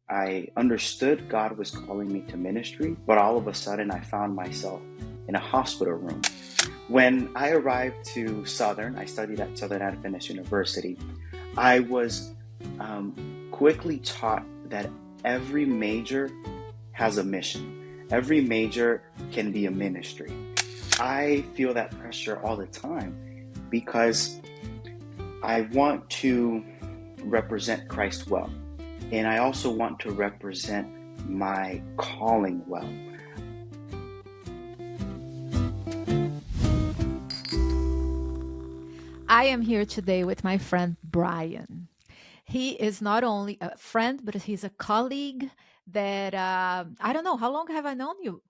I understood God was calling me to ministry, but all of a sudden I found myself in a hospital room. When I arrived to Southern, I studied at Southern Adventist University. I was quickly taught that every major has a mission. Every major can be a ministry. I feel that pressure all the time because I want to represent Christ well. And I also want to represent my calling well. I am here today with my friend Brian. He is not only a friend, but he's a colleague that I don't know. How long have I known you?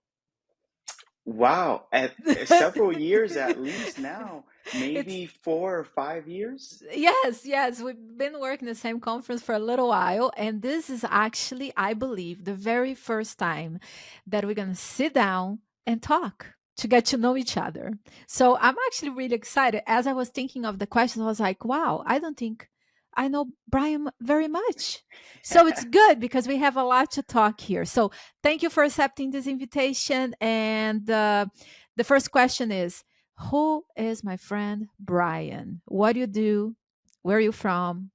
Wow, at several years at least now, It's maybe 4 or 5 years. yes, yes. We've been working the same conference for a little while, and this is actually, I believe, the very first time that we're going to sit down and talk to get to know each other. So I'm actually really excited. As I was thinking of the questions, I was like, wow, I don't think I know Brian very much. So it's good because we have a lot to talk here. So thank you for accepting this invitation. And the first question is, who is my friend Brian? What do you do? Where are you from?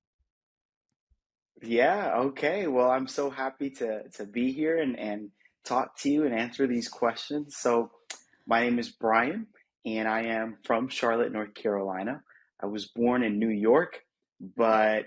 Yeah, okay. Well, I'm so happy to be here and talk to you and answer these questions. So, my name is Brian, and I am from Charlotte, North Carolina. I was born in New York, but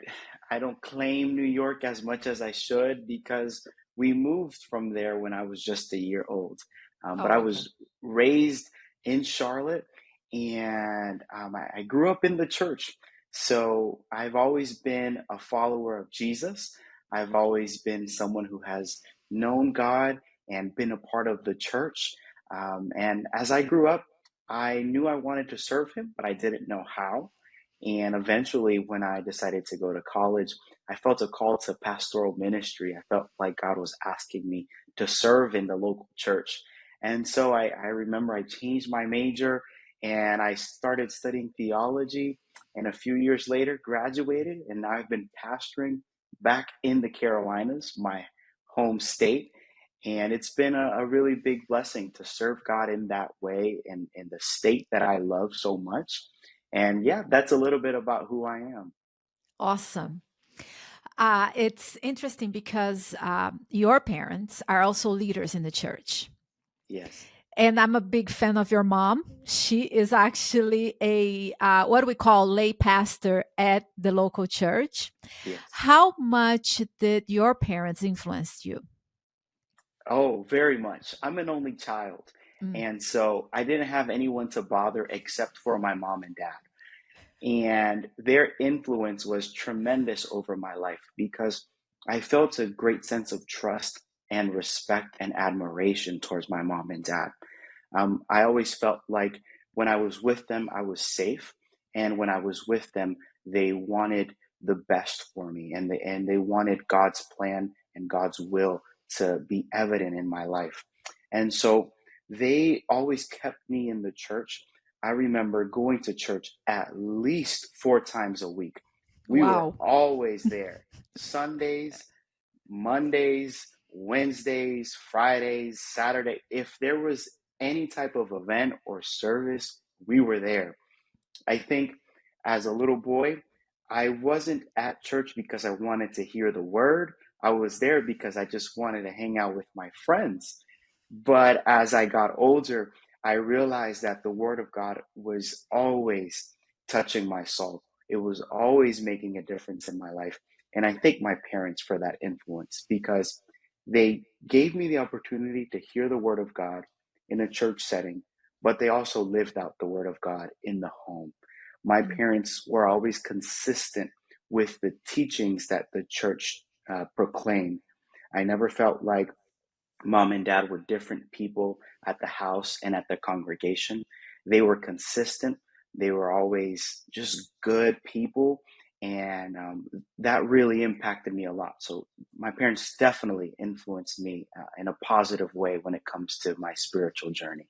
I don't claim New York as much as I should because we moved from there when I was just a year old. But I Oh, okay. was raised in Charlotte, and I grew up in the church. So I've always been a follower of Jesus. I've always been someone who has known God and been a part of the church. And as I grew up, I knew I wanted to serve Him, but I didn't know how. And eventually, when I decided to go to college, I felt a call to pastoral ministry. I felt like God was asking me to serve in the local church. And so I remember I changed my major and I started studying theology, and a few years later graduated, and now I've been pastoring back in the Carolinas, my home state. And it's been a really big blessing to serve God in that way in the state that I love so much. And yeah, that's a little bit about who I am. Awesome. It's interesting because your parents are also leaders in the church. Yes, And I'm a big fan of your mom. She is actually a what we call lay pastor at the local church. yes. How much did your parents influence you? Oh, very much. I'm an only child. Mm. And so I didn't have anyone to bother except for my mom and dad. And their influence was tremendous over my life because I felt a great sense of trust and respect and admiration towards my mom and dad. I always felt like when I was with them, I was safe, and when I was with them, they wanted the best for me, and they wanted God's plan and God's will to be evident in my life. And so they always kept me in the church. I remember going to church at least 4 times a week. We were Wow. always there. Sundays, Mondays, Wednesdays, Fridays, Saturday. If there was any type of event or service, we were there. I think as a little boy, I wasn't at church because I wanted to hear the word. I was there because I just wanted to hang out with my friends. But as I got older, I realized that the word of God was always touching my soul. It was always making a difference in my life. And I thank my parents for that influence because they gave me the opportunity to hear the word of God in a church setting, but they also lived out the word of God in the home. My Mm. parents were always consistent with the teachings that the church proclaimed. I never felt like mom and dad were different people at the house and at the congregation. They were consistent. They were always just good people. And that really impacted me a lot. So, my parents definitely influenced me in a positive way when it comes to my spiritual journey.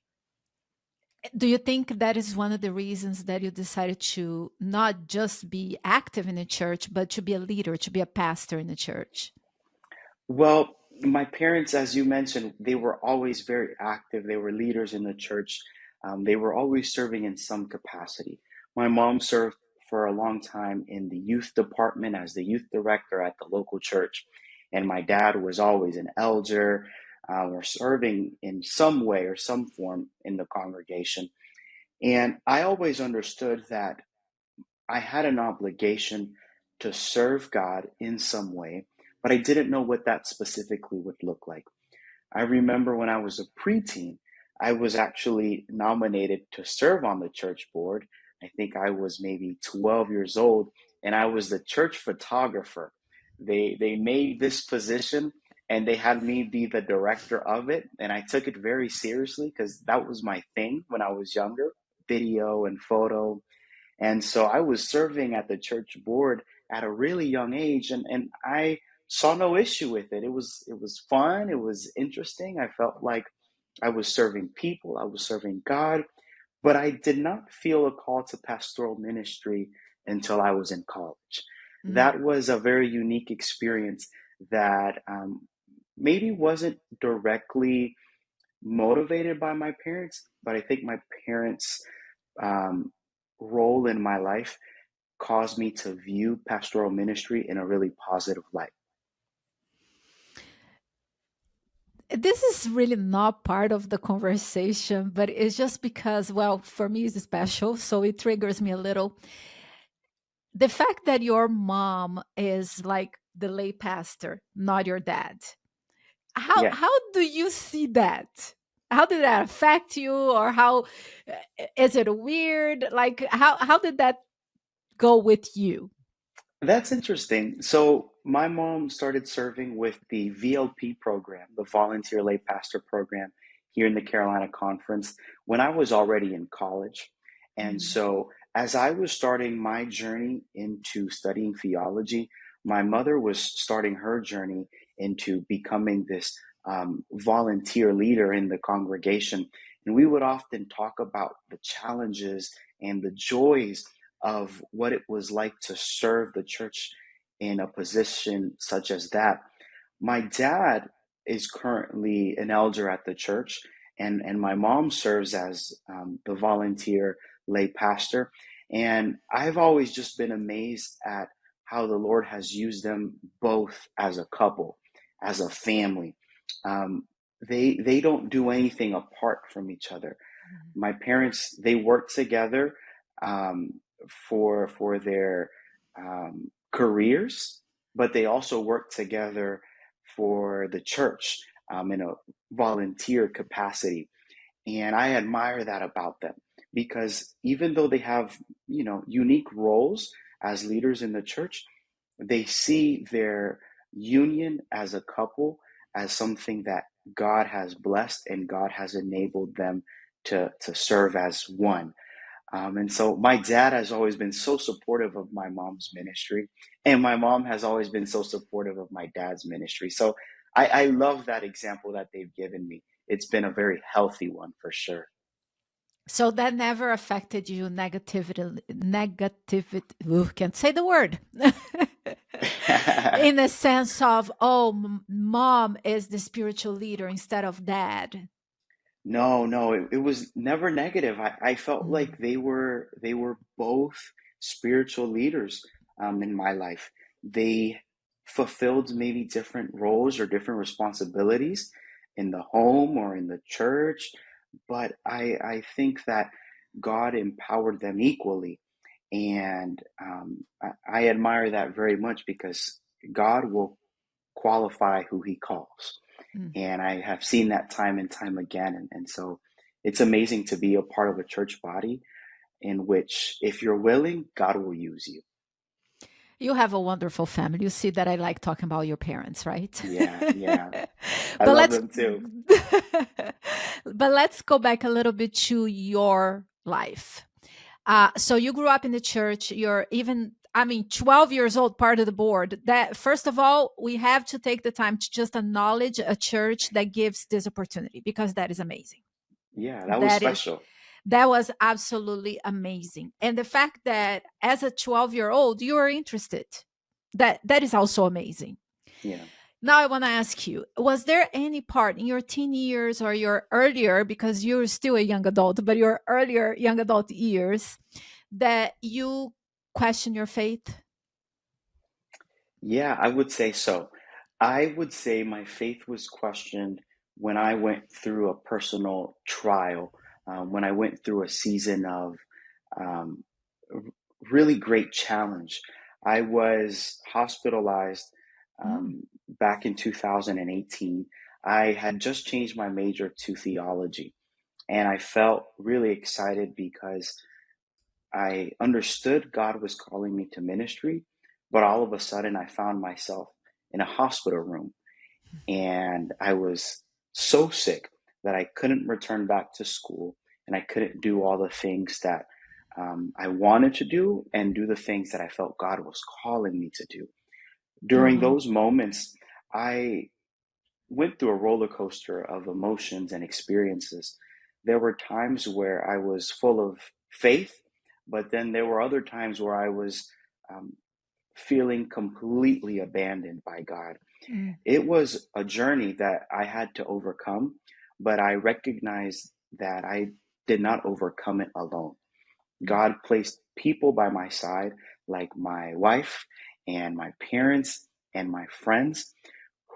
Do you think that is one of the reasons that you decided to not just be active in the church, but to be a leader, to be a pastor in the church? Well, my parents, as you mentioned, they were always very active. They were leaders in the church. They were always serving in some capacity. My mom served for a long time in the youth department as the youth director at the local church. And my dad was always an elder or serving in some way or some form in the congregation. And I always understood that I had an obligation to serve God in some way, but I didn't know what that specifically would look like. I remember when I was a preteen, I was actually nominated to serve on the church board. I think I was maybe 12 years old, and I was the church photographer. They made this position and they had me be the director of it, and I took it very seriously because that was my thing when I was younger, video and photo. And so I was serving at the church board at a really young age, and I saw no issue with it. It was fun, it was interesting. I felt like I was serving people, I was serving God, but I did not feel a call to pastoral ministry until I was in college. Mm. That was a very unique experience that maybe wasn't directly motivated by my parents, but I think my parents' um, role in my life caused me to view pastoral ministry in a really positive light. This is really not part of the conversation, but it's just because, well, for me it's special, so it triggers me a little. The fact that your mom is like the lay pastor, not your dad. How Yeah, how do you see that? How did that affect you, or how is it weird? Like how did that go with you? that's interesting. So, my mom started serving with the VLP program, the Volunteer Lay Pastor program here in the Carolina Conference, when I was already in college. And Mm. so, as I was starting my journey into studying theology, my mother was starting her journey into becoming this volunteer leader in the congregation. And we would often talk about the challenges and the joys of what it was like to serve the church in a position such as that. My dad is currently an elder at the church, and my mom serves as the volunteer lay pastor. And I've always just been amazed at how the Lord has used them both as a couple, as a family. Um, they don't do anything apart from each other. My parents, they work together um, for their careers, but they also work together for the church in a volunteer capacity. And I admire that about them because even though they have, unique roles as leaders in the church, they see their union as a couple as something that God has blessed and God has enabled them to serve as one. And so my dad has always been so supportive of my mom's ministry, and my mom has always been so supportive of my dad's ministry. So I love that example that they've given me. It's been a very healthy one for sure. So that never affected you negativity, negativity, ooh, can't say the word. In the sense of, oh, mom is the spiritual leader instead of dad. No, no, it was never negative. I felt Mm. like they were both spiritual leaders in my life. They fulfilled maybe different roles or different responsibilities in the home or in the church, but I think that God empowered them equally, and I admire that very much because God will qualify who He calls. Mm. And I have seen that time and time again. And so it's amazing to be a part of a church body in which, if you're willing, God will use you. You have a wonderful family. You see that I like talking about your parents, right? Yeah, yeah. I but love let's them too. but let's go back a little bit to your life. So you grew up in the church. You're even, I mean, 12 years old, part of the board. That first of all, we have to take the time to just acknowledge a church that gives this opportunity because that is amazing. Yeah, that was That is special. that was absolutely amazing. And the fact that as a 12-year-old you are interested, that is also amazing. Yeah. Now I want to ask you, was there any part in your teen years or your earlier, because you're still a young adult, but your earlier young adult years, that you question your faith? Yeah, I would say so. I would say my faith was questioned when I went through a personal trial, when I went through a season of um, r- really great challenge. I was hospitalized Mm, back in 2018. I had just changed my major to theology, and I felt really excited because I understood God was calling me to ministry, but all of a sudden I found myself in a hospital room and I was so sick that I couldn't return back to school and I couldn't do all the things that I wanted to do and do the things that I felt God was calling me to do. During uh-huh. those moments, I went through a roller coaster of emotions and experiences. There were times where I was full of faith, but then there were other times where I was um, feeling completely abandoned by God. Mm, It was a journey that I had to overcome, but I recognized that I did not overcome it alone. mm, God placed people by my side, like my wife and my parents and my friends,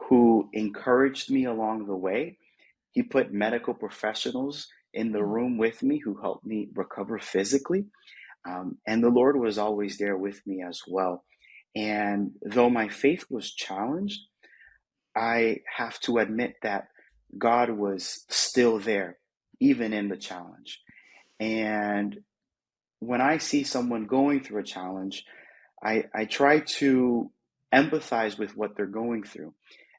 who encouraged me along the way. He put medical professionals in the mm, room with me who helped me recover physically. And the Lord was always there with me as well. And though my faith was challenged, I have to admit that God was still there, even in the challenge. And when I see someone going through a challenge, I try to empathize with what they're going through.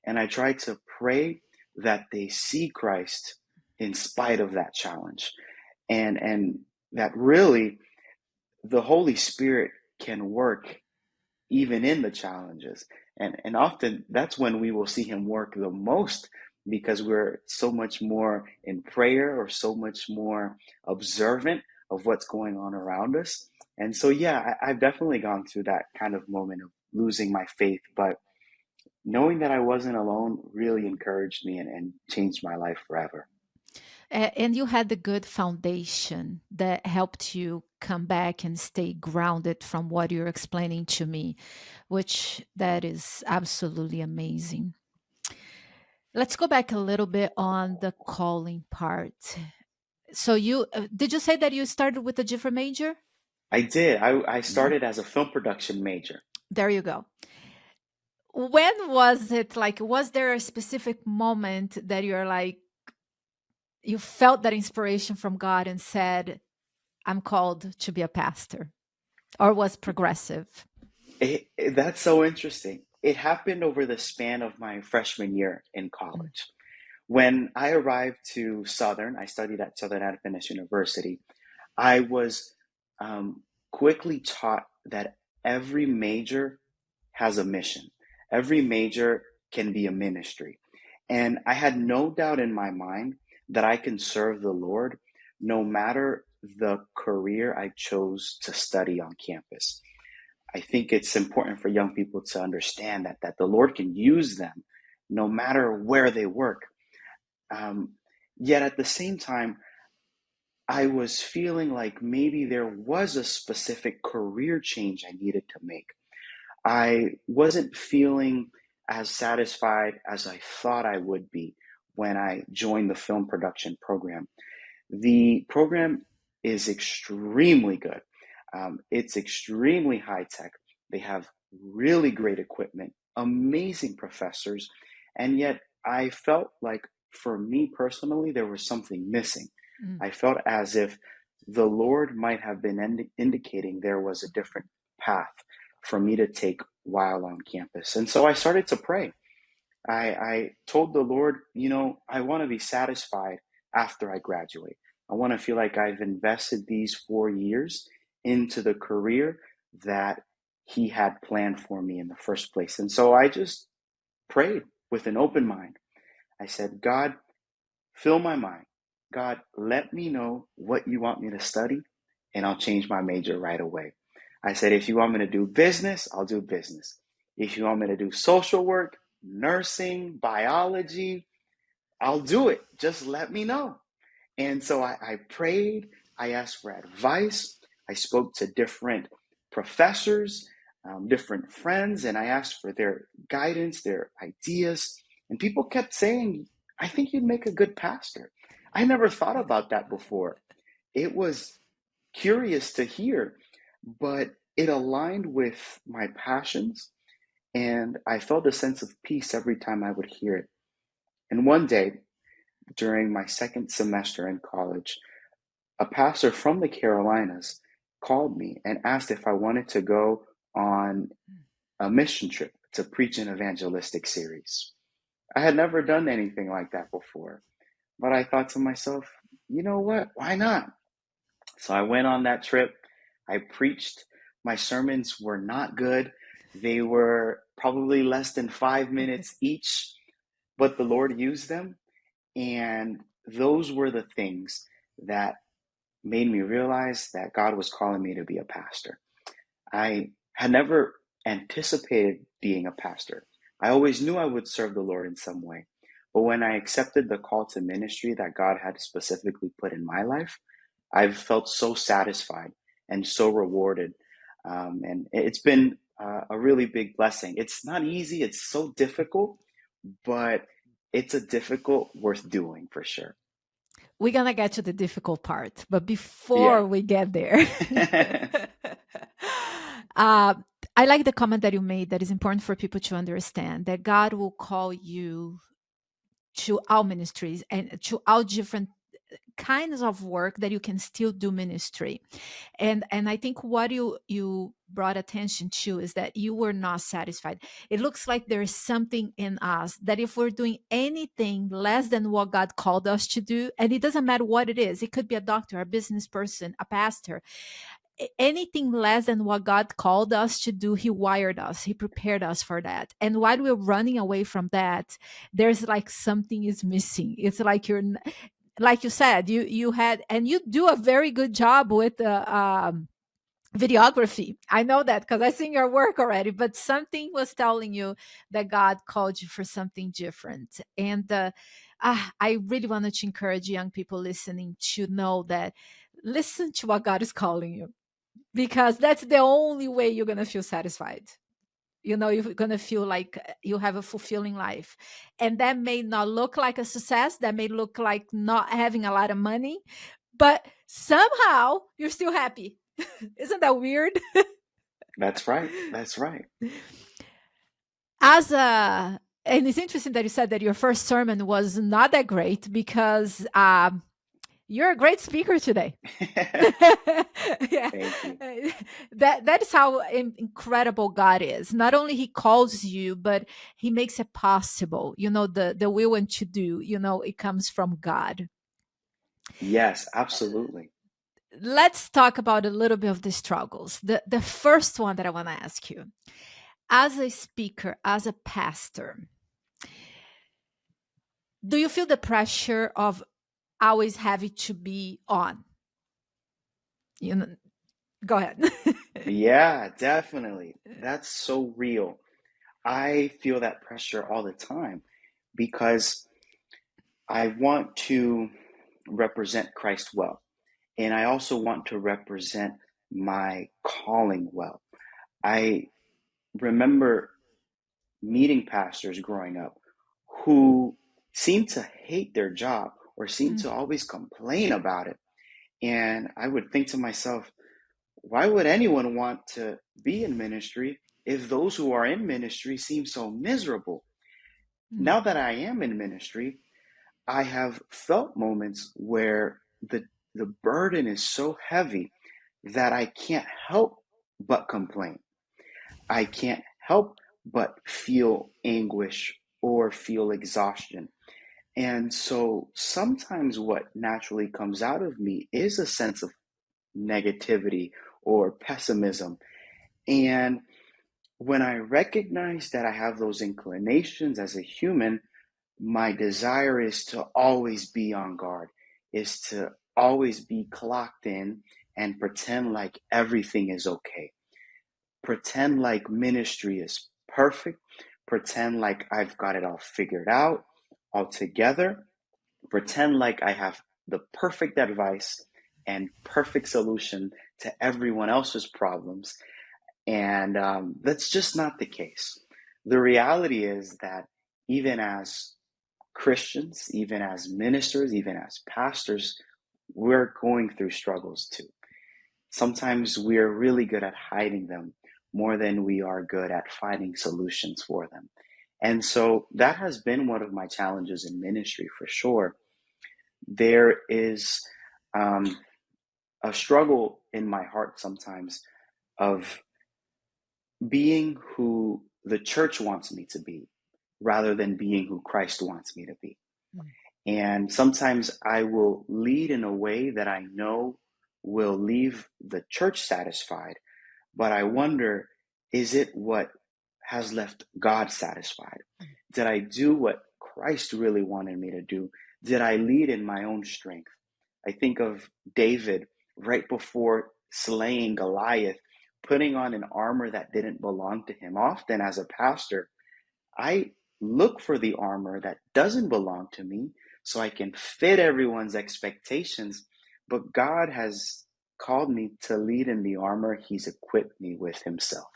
And I try to pray that they see Christ in spite of that challenge. And that really the Holy Spirit can work even in the challenges. And often that's when we will see him work the most because we're so much more in prayer or so much more observant of what's going on around us. And so, yeah, I've definitely gone through that kind of moment of losing my faith, but knowing that I wasn't alone really encouraged me and changed my life forever. And you had the good foundation that helped you come back and stay grounded from what you're explaining to me, which that is absolutely amazing. Let's go back a little bit on the calling part. So you did you say that you started with a different major? I did. I Mm, started as a film production major. there you go. When was it, like, was there a specific moment that you're like, you felt that inspiration from God and said, I'm called to be a pastor, or was progressive? That's so interesting. It happened over the span of my freshman year in Mm, college. When I arrived to Southern, I studied at Southern Adventist University. I was quickly taught that every major has a mission, every major can be a ministry. And I had no doubt in my mind that I can serve the Lord no matter the career I chose to study on campus. I think it's important for young people to understand that the Lord can use them no matter where they work. Um, Yet at the same time, I was feeling like maybe there was a specific career change I needed to make. I wasn't feeling as satisfied as I thought I would be when I joined the film production program. The program is extremely good. It's extremely high tech. They have really great equipment, amazing professors, and yet I felt like for me personally, there was something missing. mm, I felt as if the Lord might have been indicating there was a different path for me to take while on campus. And so I started to pray. I told the Lord, I want to be satisfied after I graduate. I want to feel like I've invested these 4 years into the career that He had planned for me in the first place. And so I just prayed with an open mind. I said, God, fill my mind. God, let me know what you want me to study, and I'll change my major right away. I said, if you want me to do business, I'll do business. If you want me to do social work, nursing, biology, I'll do it. Just let me know. And so I prayed, I asked for advice, I spoke to different professors, different friends, and I asked for their guidance, their ideas. And people kept saying, I think you'd make a good pastor. I never thought about that before. It was curious to hear, but it aligned with my passions, and I felt a sense of peace every time I would hear it. And one day, during my second semester in college, a pastor from the Carolinas called me and asked if I wanted to go on a mission trip to preach an evangelistic series. I had never done anything like that before, but I thought to myself, you know what? Why not? So I went on that trip. I preached. My sermons were not good. They were probably less than 5 minutes each, but the Lord used them. And those were the things that made me realize that God was calling me to be a pastor. I had never anticipated being a pastor. I always knew I would serve the Lord in some way. But when I accepted the call to ministry that God had specifically put in my life, I've felt so satisfied and so rewarded. And it's been a really big blessing. It's not easy, it's so difficult, but it's a difficult worth doing for sure. We're gonna get to the difficult part, but Yeah. before we get there, uh, I like the comment that you made that is important for people to understand that God will call you to all ministries and to all different kinds of work that you can still do ministry. And I think what you brought attention to is that you were not satisfied. It looks like there is something in us that if we're doing anything less than what God called us to do, and it doesn't matter what it is, it could be a doctor, a business person, a pastor, anything less than what God called us to do, He wired us, He prepared us for that. And while we're running away from that, there's like something is missing. It's like like you said, you had, and you do a very good job with videography. I know that because I seen your work already, but something was telling you that God called you for something different. And I really wanted to encourage young people listening to know that listen to what God is calling you, because that's the only way you're going to feel satisfied. You know, you're going to feel like you have a fulfilling life. And that may not look like a success, that may look like not having a lot of money, but somehow you're still happy. Isn't that weird? That's right. That's right. As a And it's interesting that you said that your first sermon was not that great because you're a great speaker today. Yeah, Thank you. that is how incredible God is. Not only He calls you, but He makes it possible. You know, the will and to do. You know, it comes from God. Yes, absolutely. Let's talk about a little bit of the struggles. The first one that I want to ask you, as a speaker, as a pastor, do you feel the pressure of always having to be on? You know, go ahead. Yeah, definitely. That's so real. I feel that pressure all the time because I want to represent Christ well. And I also want to represent my calling well. I remember meeting pastors growing up who seemed to hate their job or seemed Mm, to always complain about it. And I would think to myself, why would anyone want to be in ministry if those who are in ministry seem so miserable? mm, Now that I am in ministry, I have felt moments where the burden is so heavy that I can't help but complain. I can't help but feel anguish or feel exhaustion. And so sometimes what naturally comes out of me is a sense of negativity or pessimism. And when I recognize that I have those inclinations as a human, my desire is to always be on guard, is to always be clocked in and pretend like everything is okay. Pretend like ministry is perfect. pretend like I've got it all figured out, all together, pretend like I have the perfect advice and perfect solution to everyone else's problems. And that's just not the case. The reality is that even as Christians, even as ministers, even as pastors, we're going through struggles too. Sometimes we're really good at hiding them more than we are good at finding solutions for them. And so that has been one of my challenges in ministry for sure. There is um, a struggle in my heart sometimes of being who the church wants me to be rather than being who Christ wants me to be. Mm. And sometimes I will lead in a way that I know will leave the church satisfied, but I wonder, is it what has left God satisfied? Did I do what Christ really wanted me to do? Did I lead in my own strength? I think of David right before slaying Goliath, putting on an armor that didn't belong to him. Often, as a pastor, I look for the armor that doesn't belong to me so I can fit everyone's expectations. But God has called me to lead in the armor He's equipped me with Himself.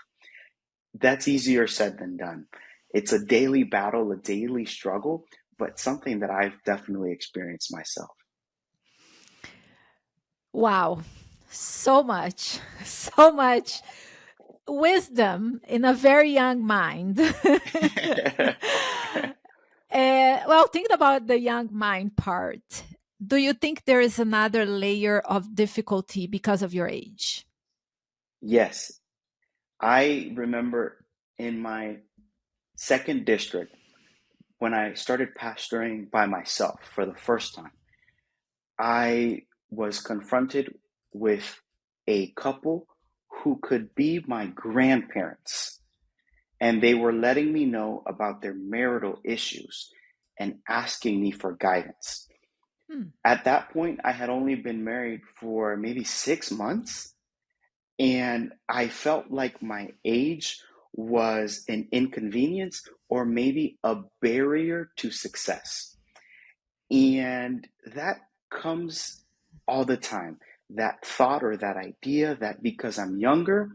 That's easier said than done. It's a daily battle, a daily struggle, but something that I've definitely experienced myself. Wow. So much, so much wisdom in a very young mind. Well, thinking about the young mind part, do you think there is another layer of difficulty because of your age? Yes, I remember in my second district when I started pastoring by myself for the first time, I was confronted with a couple who could be my grandparents, and they were letting me know about their marital issues and asking me for guidance. Hmm. At that point, I had only been married for maybe 6 months, and I felt like my age was an inconvenience or maybe a barrier to success. And that comes all the time. That thought or that idea that because I'm younger,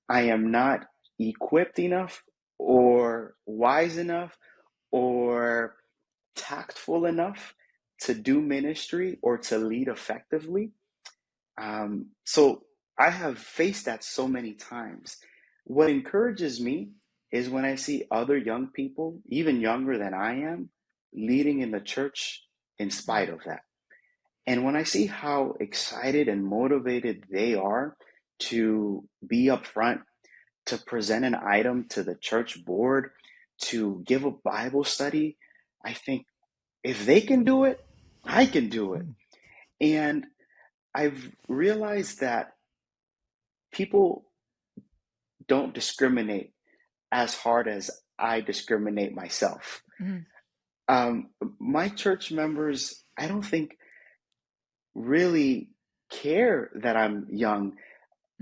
I am not equipped enough or wise enough or tactful enough to do ministry or to lead effectively. So I have faced that so many times. What encourages me is when I see other young people, even younger than I am, leading in the church in spite of that. And when I see how excited and motivated they are to be up front, to present an item to the church board, to give a Bible study, I think if they can do it, I can do it. Mm. And I've realized that people don't discriminate as hard as I discriminate myself. Mm. Um, my church members, I don't think really care that I'm young. Mm.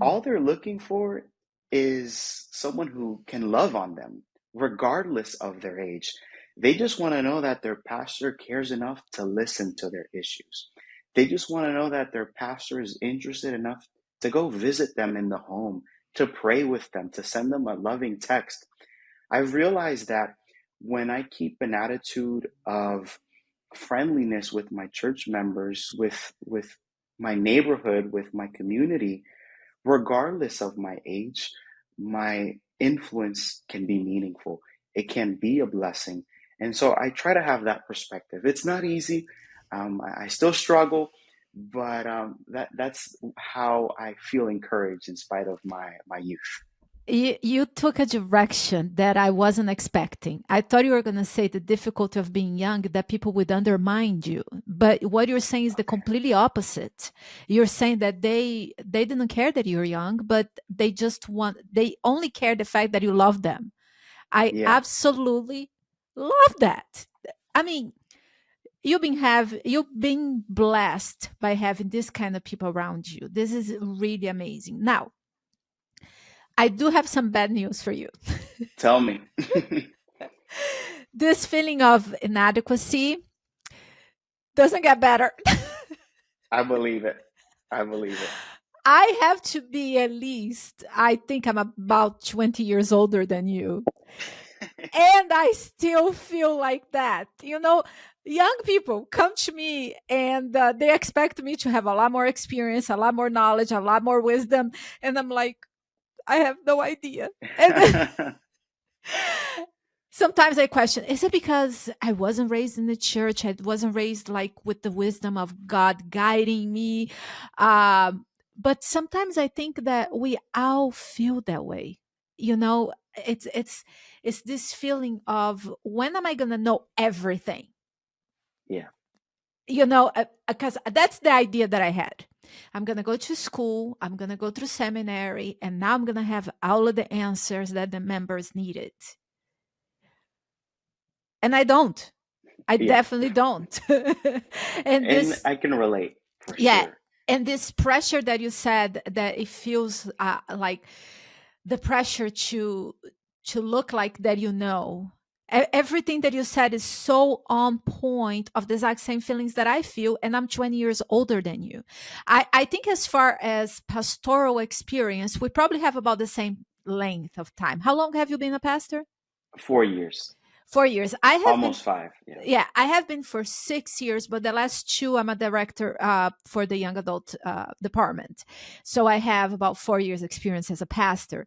All they're looking for is someone who can love on them, regardless of their age. They just want to know that their pastor cares enough to listen to their issues. They just want to know that their pastor is interested enough to go visit them in the home, to pray with them, to send them a loving text. I've realized that when I keep an attitude of friendliness with my church members, with my neighborhood, with my community, regardless of my age, my influence can be meaningful. It can be a blessing. And so I try to have that perspective. It's not easy. I still struggle, but that's how I feel encouraged in spite of my youth. You took a direction that I wasn't expecting. I thought you were going to say the difficulty of being young, that people would undermine you. But what you're saying is the Okay. completely opposite. You're saying that they didn't care that you're young, but they only care the fact that you love them. I Yeah. absolutely love that. I mean, you've been blessed by having this kind of people around you. This is really amazing. Now, I do have some bad news for you. Tell me. This feeling of inadequacy doesn't get better. I believe it. I believe it. I have to be at least, I think I'm about 20 years older than you. And I still feel like that. Young people come to me and they expect me to have a lot more experience, a lot more knowledge, a lot more wisdom. And I'm like, I have no idea. And sometimes I question, is it because I wasn't raised in the church? I wasn't raised like with the wisdom of God guiding me. But sometimes I think that we all feel that way. You know, it's it's it's this feeling of, when am I gonna know everything? Yeah. Because that's the idea that I had. I'm gonna go to school, I'm gonna go through seminary, and now I'm gonna have all of the answers that the members needed. And I don't. I Yeah. definitely don't. And And this, I can relate for yeah, sure. and this pressure that you said, that it feels like the pressure to look like that, everything that you said is so on point of the exact same feelings that I feel, and I'm 20 years older than you. I think as far as pastoral experience, we probably have about the same length of time. How long have you been a pastor? 4 years, 4 years. I have been. almost five. Yeah. Yeah, I have been for 6 years, but the last two, I'm a director for the young adult department. So I have about 4 years experience as a pastor.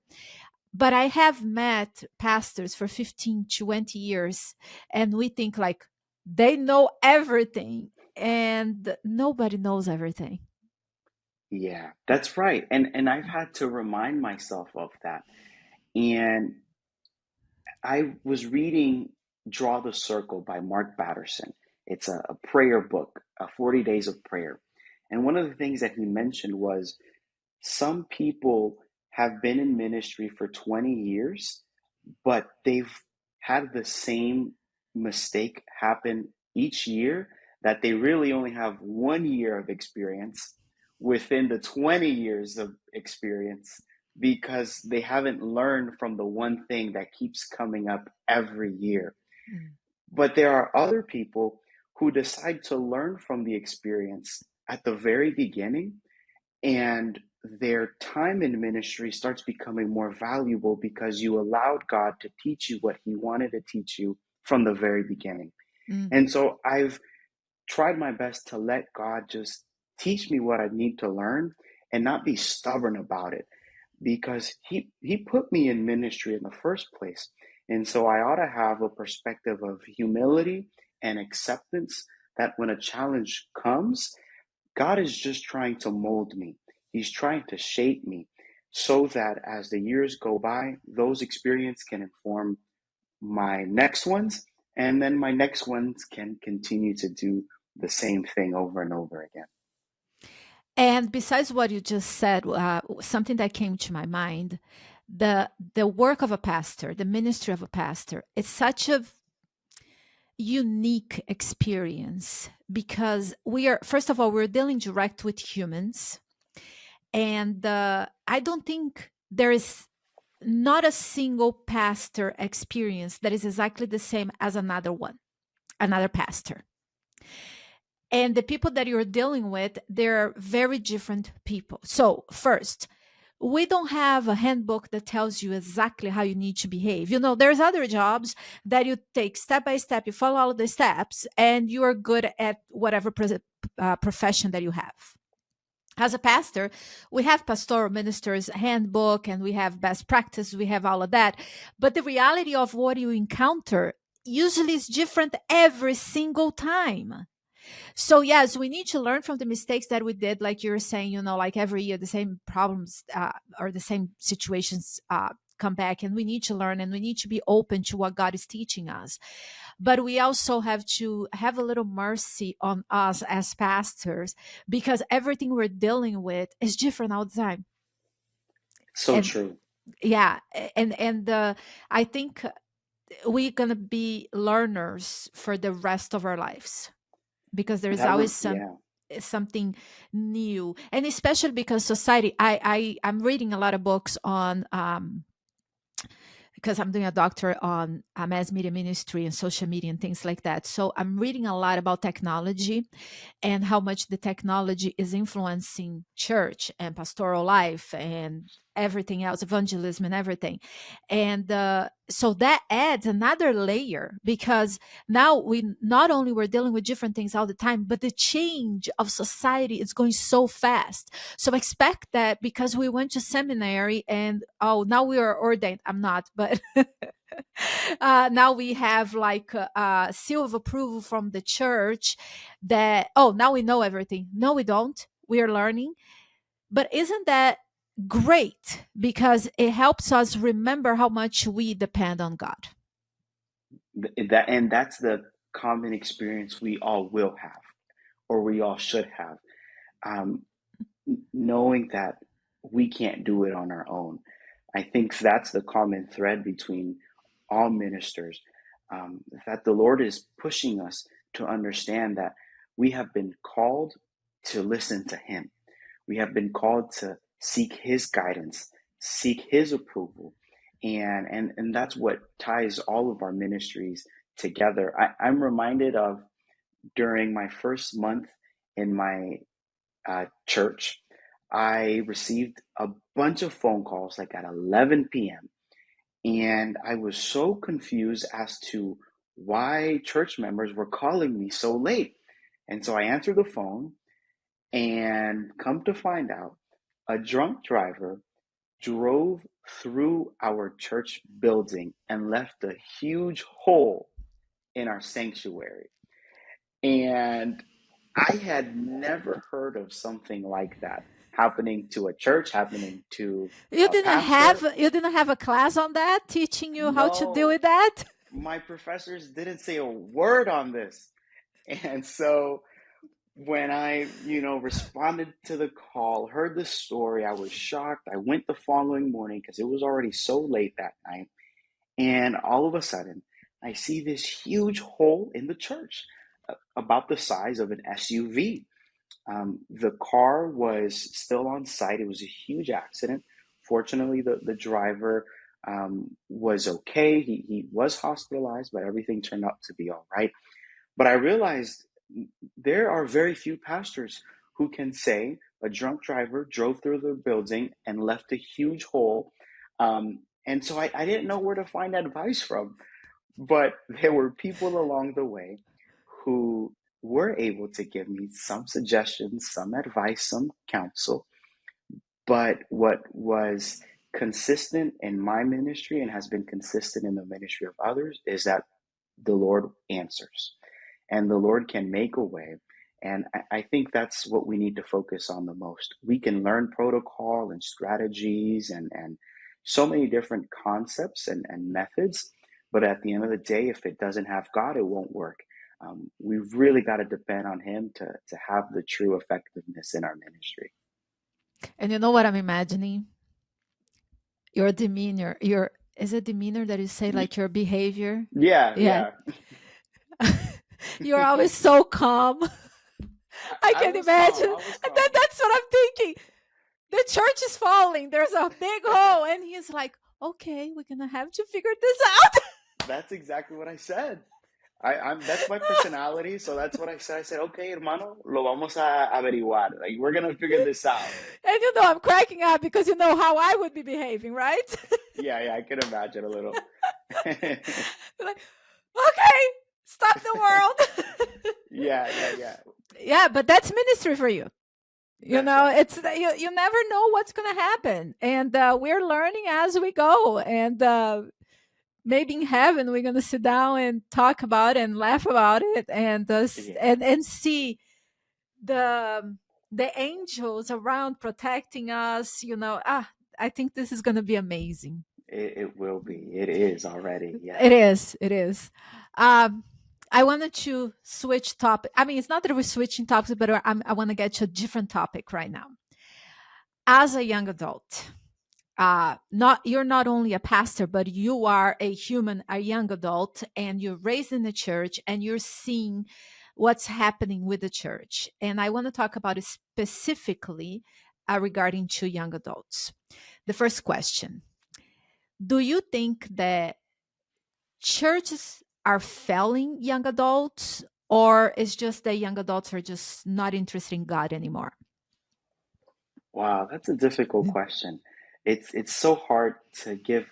But I have met pastors for 15, 20 years, and we think like they know everything, and nobody knows everything. Yeah, that's right. And I've had to remind myself of that. And I was reading Draw the Circle by Mark Batterson. It's a prayer book, 40 Days of Prayer. And one of the things that he mentioned was some people have been in ministry for 20 years, but they've had the same mistake happen each year, that they really only have 1 year of experience within the 20 years of experience, because they haven't learned from the one thing that keeps coming up every year. Mm. But there are other people who decide to learn from the experience at the very beginning, and their time in ministry starts becoming more valuable because you allowed God to teach you what He wanted to teach you from the very beginning. Mm. And so I've tried my best to let God just teach me what I need to learn and not be stubborn about it, because he put me in ministry in the first place. And so I ought to have a perspective of humility and acceptance, that when a challenge comes, God is just trying to mold me. He's trying to shape me so that as the years go by, those experiences can inform my next ones, and then my next ones can continue to do the same thing over and over again. And besides what you just said, something that came to my mind, the work of a pastor, the ministry of a pastor, it's such a unique experience, because we are, first of all, we're dealing direct with humans, and I don't think there is not a single pastor experience that is exactly the same as another pastor. And the people that you're dealing with, they're very different people. So first, we don't have a handbook that tells you exactly how you need to behave. There's other jobs that you take step by step, you follow all the steps, and you are good at whatever profession that you have. As a pastor, we have pastoral ministers handbook, and we have best practice, we have all of that. But the reality of what you encounter usually is different every single time. So yes, we need to learn from the mistakes that we did, like you were saying. Like every year the same problems or the same situations come back, and we need to learn, and we need to be open to what God is teaching us. But we also have to have a little mercy on us as pastors, because everything we're dealing with is different all the time. So And true. yeah, and I think we're gonna be learners for the rest of our lives, because there's always Yeah. something new. And especially because society, I'm reading a lot of books on because I'm doing a doctorate on mass media ministry and social media and things like that. So I'm reading a lot about technology and how much the technology is influencing church and pastoral life and everything else, evangelism and everything. And so that adds another layer, because now we not only we're dealing with different things all the time, but the change of society is going so fast. So expect that, because we went to seminary and oh, now we are ordained. I'm not, but now we have like a seal of approval from the church that, oh, now we know everything. No, we don't. We are learning. But isn't that great? Because it helps us remember how much we depend on God. That's the common experience we all will have, or we all should have. Um, Knowing that we can't do it on our own. I think that's the common thread between all ministers, that the Lord is pushing us to understand that we have been called to listen to Him. We have been called to seek His guidance, seek His approval. And that's what ties all of our ministries together. I'm reminded of during my first month in my church, I received a bunch of phone calls like at 11 p.m. And I was so confused as to why church members were calling me so late. And so I answered the phone, and come to find out, a drunk driver drove through our church building and left a huge hole in our sanctuary. And I had never heard of something like that happening to a church, happening to a pastor. You didn't have a class on that teaching you how to deal No, with that? my professors didn't say a word on this. And so when I, responded to the call, heard the story, I was shocked. I went the following morning because it was already so late that night. And all of a sudden, I see this huge hole in the church, about the size of an SUV. The car was still on site. It was a huge accident. Fortunately, the driver was okay. He was hospitalized, but everything turned out to be all right. But I realized there are very few pastors who can say a drunk driver drove through the building and left a huge hole. And so I didn't know where to find advice from. But there were people along the way who were able to give me some suggestions, some advice, some counsel. But what was consistent in my ministry and has been consistent in the ministry of others is that the Lord answers, and the Lord can make a way. And I think that's what we need to focus on the most. We can learn protocol and strategies and so many different concepts and methods, but at the end of the day, if it doesn't have God, it won't work. We've really got to depend on Him to have the true effectiveness in our ministry. And you know what I'm imagining? Your demeanor, your is it demeanor that you say, like your behavior? Yeah, Yeah. yeah. You're always so calm. I I can was calm. imagine. I was And then calm. that's what I'm thinking. The church is falling. There's a big hole. And he's like, okay, we're going to have to figure this out. That's exactly what I said. I'm that's my personality, so that's what I said. I said, okay, hermano, lo vamos a averiguar. Like, we're gonna figure this out. And I'm cracking up because you know how I would be behaving, right? Yeah, yeah, I can imagine a little. Like, okay, stop the world. Yeah, yeah, yeah. Yeah, but that's ministry for you. That's right. It's you never know what's going to happen, and we're learning as we go. And maybe in heaven we're going to sit down and talk about it and laugh about it, and Yeah, and see the angels around protecting us. I think this is going to be amazing. it will be. It is already. It Yeah. is. It is. Um, I wanted to switch topic. I mean, it's not that we're switching topics, but I want to get to a different topic right now. As a young adult, not you're not only a pastor, but you are a human, a young adult, and you're raised in the church, and you're seeing what's happening with the church. And I want to talk about it specifically regarding to young adults. The first question: Do you think that churches are failing young adults, or it's just that young adults are just not interested in God anymore? Wow, that's a difficult question. It's so hard to give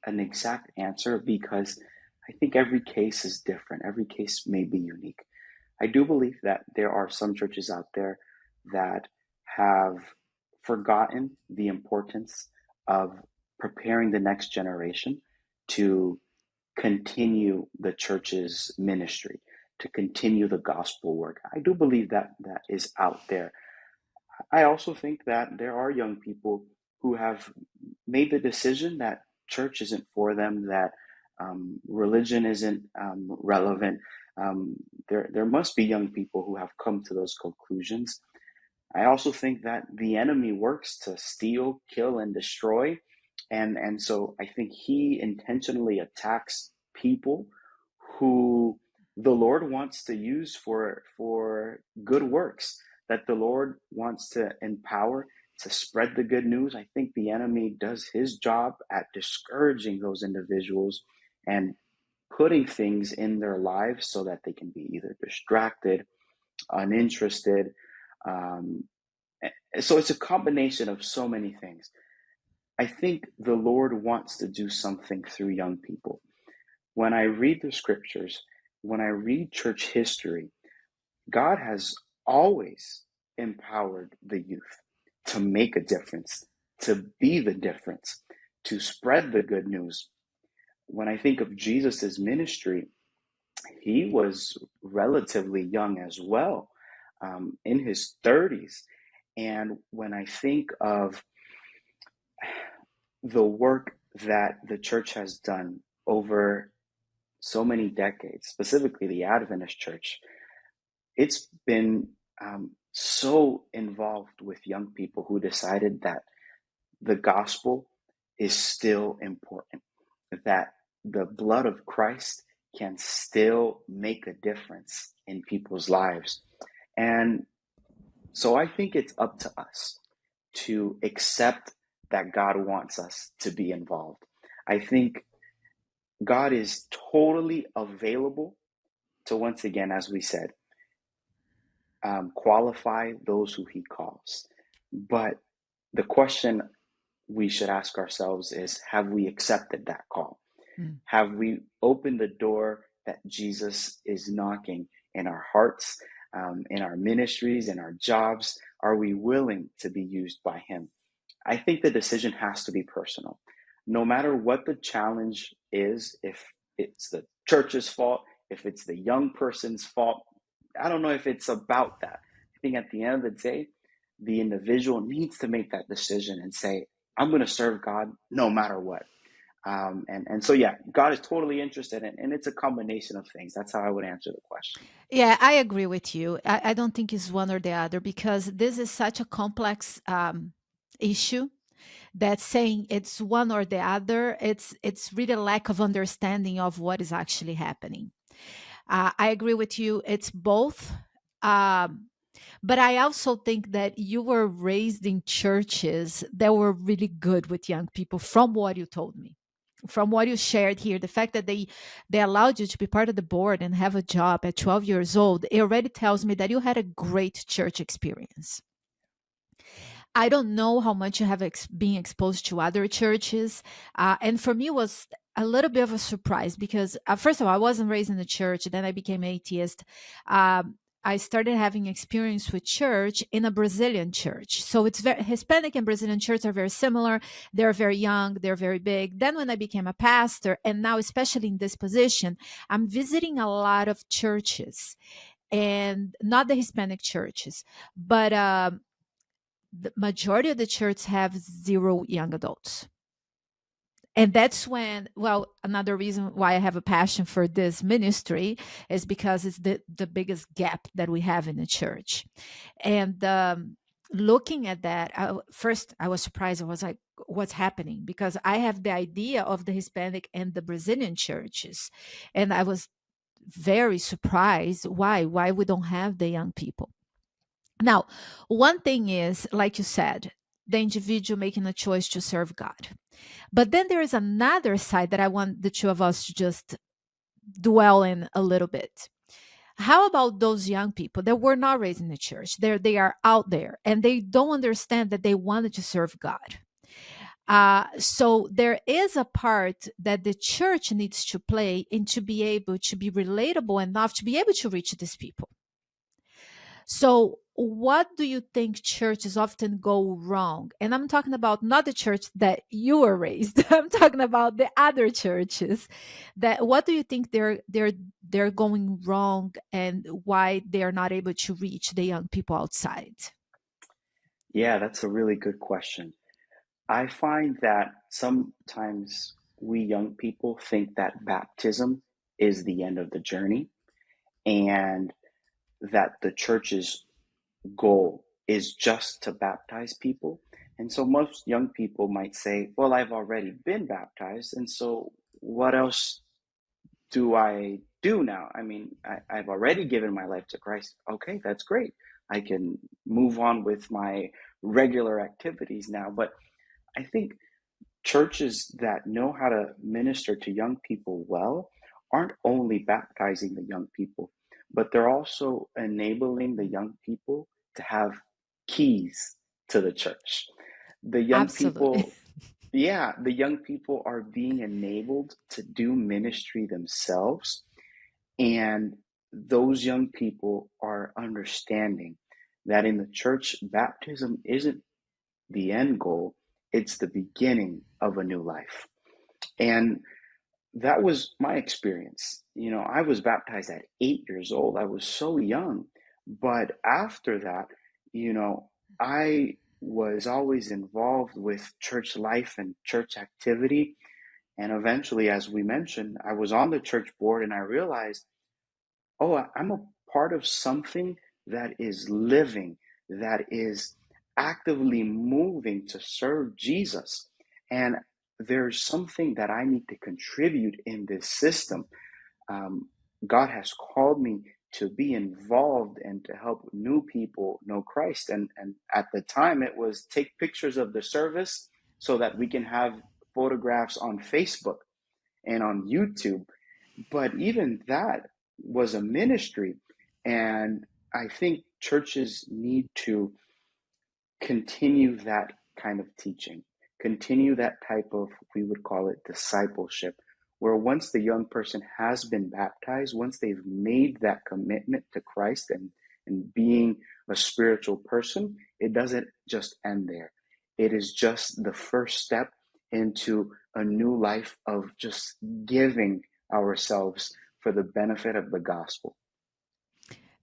an exact answer because I think every case is different. Every case may be unique. I do believe that there are some churches out there that have forgotten the importance of preparing the next generation to continue the church's ministry, to continue the gospel work. I do believe that that is out there. I also think that there are young people who have made the decision that church isn't for them, that religion isn't relevant. There must be young people who have come to those conclusions. I also think that the enemy works to steal, kill, and destroy. And so I think he intentionally attacks people who the Lord wants to use for good works, that the Lord wants to empower to spread the good news. I think the enemy does his job at discouraging those individuals and putting things in their lives so that they can be either distracted, uninterested, um, so it's a combination of so many things. I think the Lord wants to do something through young people. When I read the scriptures, when I read church history, God has always empowered the youth to make a difference, to be the difference, to spread the good news. When I think of Jesus's ministry, he was relatively young as well, in his 30s. And when I think of the work that the church has done over so many decades, specifically the Adventist church, it's been so involved with young people who decided that the gospel is still important, that the blood of Christ can still make a difference in people's lives. And so I think it's up to us to accept that God wants us to be involved. I think God is totally available to, once again, as we said, qualify those who he calls. But the question we should ask ourselves is, have we accepted that call? Mm. Have we opened the door that Jesus is knocking in our hearts, in our ministries, in our jobs? Are we willing to be used by him? I think the decision has to be personal. No matter what the challenge is, if it's the church's fault, if it's the young person's fault, I don't know if it's about that. I think at the end of the day, the individual needs to make that decision and say, I'm going to serve God no matter what. And so, yeah, God is totally interested in, and it's a combination of things. That's how I would answer the question. Yeah, I agree with you. I don't think it's one or the other because this is such a complex issue that saying it's one or the other, it's really a lack of understanding of what is actually happening. I agree with you. It's both. Um, but I also think that you were raised in churches that were really good with young people from what you told me. From what you shared here, the fact that they allowed you to be part of the board and have a job at 12 years old, it already tells me that you had a great church experience. I don't know how much you have been exposed to other churches. And for me, it was a little bit of a surprise because, first of all, I wasn't raised in the church. Then I became atheist. I started having experience with church in a Brazilian church. So it's very Hispanic and Brazilian church are very similar. They're very young, they're very big. Then when I became a pastor, and now especially in this position, I'm visiting a lot of churches and not the Hispanic churches, but the majority of the churches have zero young adults. And that's when, well, another reason why I have a passion for this ministry is because it's the biggest gap that we have in the church. And looking at that, first I was surprised. I was like, what's happening? Because I have the idea of the Hispanic and the Brazilian churches. And I was very surprised why we don't have the young people. Now, one thing is, like you said, the individual making a choice to serve God. But then there is another side that I want the two of us to just dwell in a little bit. How about those young people that were not raised in the church? They are out there and they don't understand that they wanted to serve God. So there is a part that the church needs to play in to be able to be relatable enough to be able to reach these people. So, what do you think churches often go wrong? And I'm talking about not the church that you were raised. I'm talking about the other churches. That what do you think they're going wrong and why they're not able to reach the young people outside? Yeah, that's a really good question. I find that sometimes we young people think that baptism is the end of the journey and that the church's goal is just to baptize people. And so most young people might say, well, I've already been baptized. And so what else do I do now? I mean, I've already given my life to Christ. Okay, that's great. I can move on with my regular activities now. But I think churches that know how to minister to young people well aren't only baptizing the young people, but they're also enabling the young people to have keys to the church. The young Absolutely. people, yeah, the young people are being enabled to do ministry themselves. And those young people are understanding that in the church, baptism isn't the end goal, it's the beginning of a new life. And that was my experience. You know, I was baptized at 8 years old. I was so young. But after that, you know, I was always involved with church life and church activity. And eventually, as we mentioned, I was on the church board and I realized, oh, I'm a part of something that is living, that is actively moving to serve Jesus. And there's something that I need to contribute in this system. Um, God has called me to be involved and to help new people know Christ. And at the time, it was take pictures of the service so that we can have photographs on Facebook and on YouTube. But even that was a ministry. And I think churches need to continue that kind of teaching, continue that type of, we would call it discipleship, where once the young person has been baptized, once they've made that commitment to Christ and being a spiritual person, it doesn't just end there. It is just the first step into a new life of just giving ourselves for the benefit of the gospel.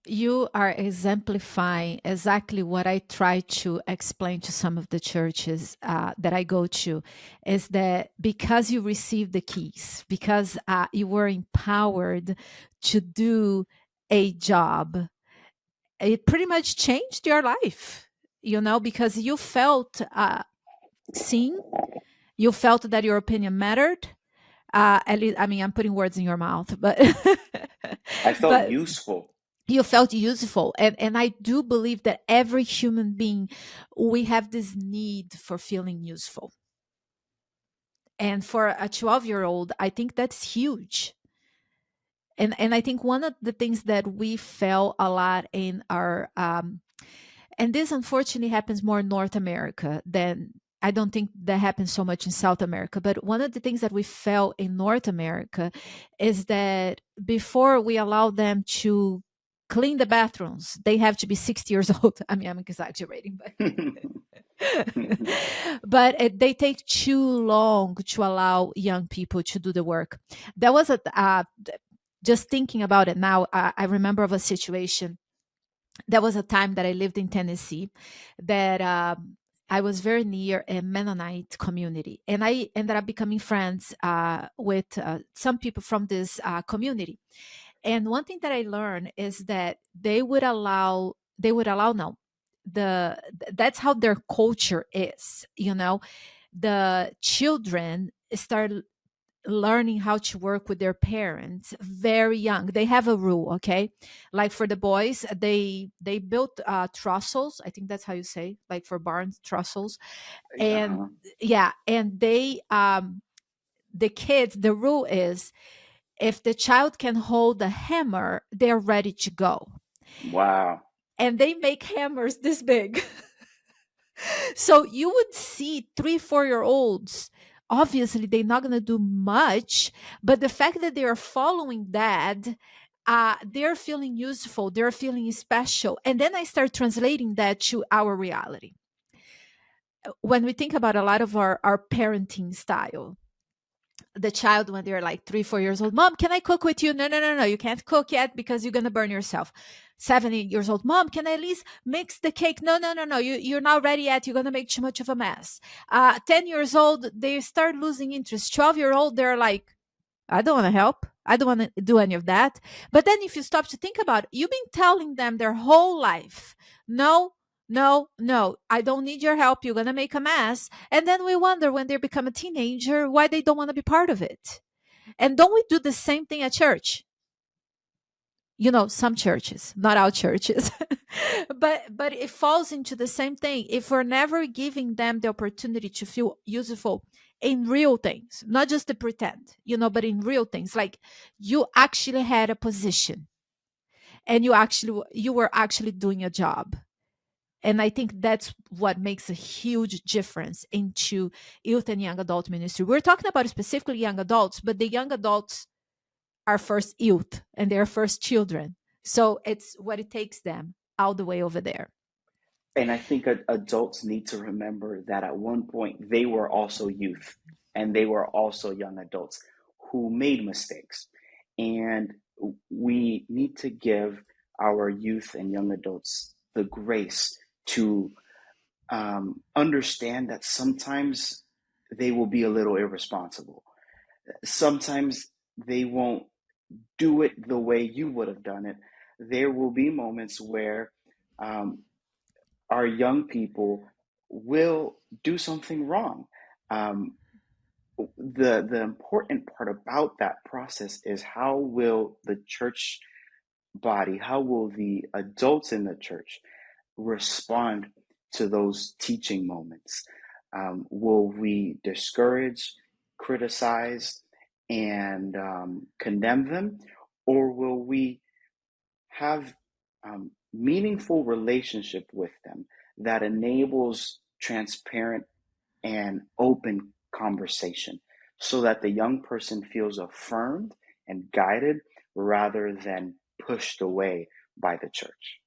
You are exemplifying exactly what I try to explain to some of the churches that I go to is that because you received the keys, because you were empowered to do a job, it pretty much changed your life, because you felt seen, you felt that your opinion mattered. At least, I mean, I'm putting words in your mouth, but I felt but useful. you felt useful, and I do believe that every human being, we have this need for feeling useful, and for a 12-year-old, I think that's huge. And I think one of the things that we felt a lot in our and this unfortunately happens more in North America than, I don't think that happens so much in South America. But one of the things that we felt in North America is that before we allow them to clean the bathrooms, they have to be 60 years old. I mean, I'm exaggerating, but but they take too long to allow young people to do the work. That was just thinking about it now. I remember of a situation. There was a time that I lived in Tennessee that I was very near a Mennonite community, and I ended up becoming friends with some people from this community. And one thing that I learned is that they would allow no, that's how their culture is. The children start learning how to work with their parents very young. They have a rule, okay? Like for the boys, they built trussels. I think that's how you say, like for barns, trussels. And Uh-huh. yeah, and they the kids, the rule is if the child can hold a hammer, they're ready to go. Wow. And they make hammers this big. So you would see 3, 4 year olds. Obviously, they're not going to do much, but the fact that they are following dad, they're feeling useful, they're feeling special. And then I start translating that to our reality. When we think about a lot of our parenting style, the child when they're like 3, 4 years old, mom, can I cook with you? No, no, no, no, you can't cook yet because you're gonna burn yourself. 7, 8 years old, mom, can I at least mix the cake? No, no, no, no, you're not ready yet, you're gonna make too much of a mess. 10 years old, they start losing interest. 12-year old, they're like, I don't want to help. I don't want to do any of that. But then if you stop to think about it, you've been telling them their whole life, no, no, no, I don't need your help. You're going to make a mess. And then we wonder when they become a teenager why they don't want to be part of it. And don't we do the same thing at church? Some churches, not our churches. But it falls into the same thing. If we're never giving them the opportunity to feel useful in real things, not just the pretend, but in real things, like you actually had a position and you were actually doing a job. And I think that's what makes a huge difference into youth and young adult ministry. We're talking about specifically young adults, but the young adults are first youth and they're first children. So it's what it takes them all the way over there. And I think adults need to remember that at one point they were also youth and they were also young adults who made mistakes. And we need to give our youth and young adults the grace to understand that sometimes they will be a little irresponsible. Sometimes they won't do it the way you would have done it. There will be moments where um, our young people will do something wrong. Um, the important part about that process is how will the church body, how will the adults in the church respond to those teaching moments? Will we discourage, criticize, and condemn them, or will we have meaningful relationship with them that enables transparent and open conversation so that the young person feels affirmed and guided rather than pushed away by the church?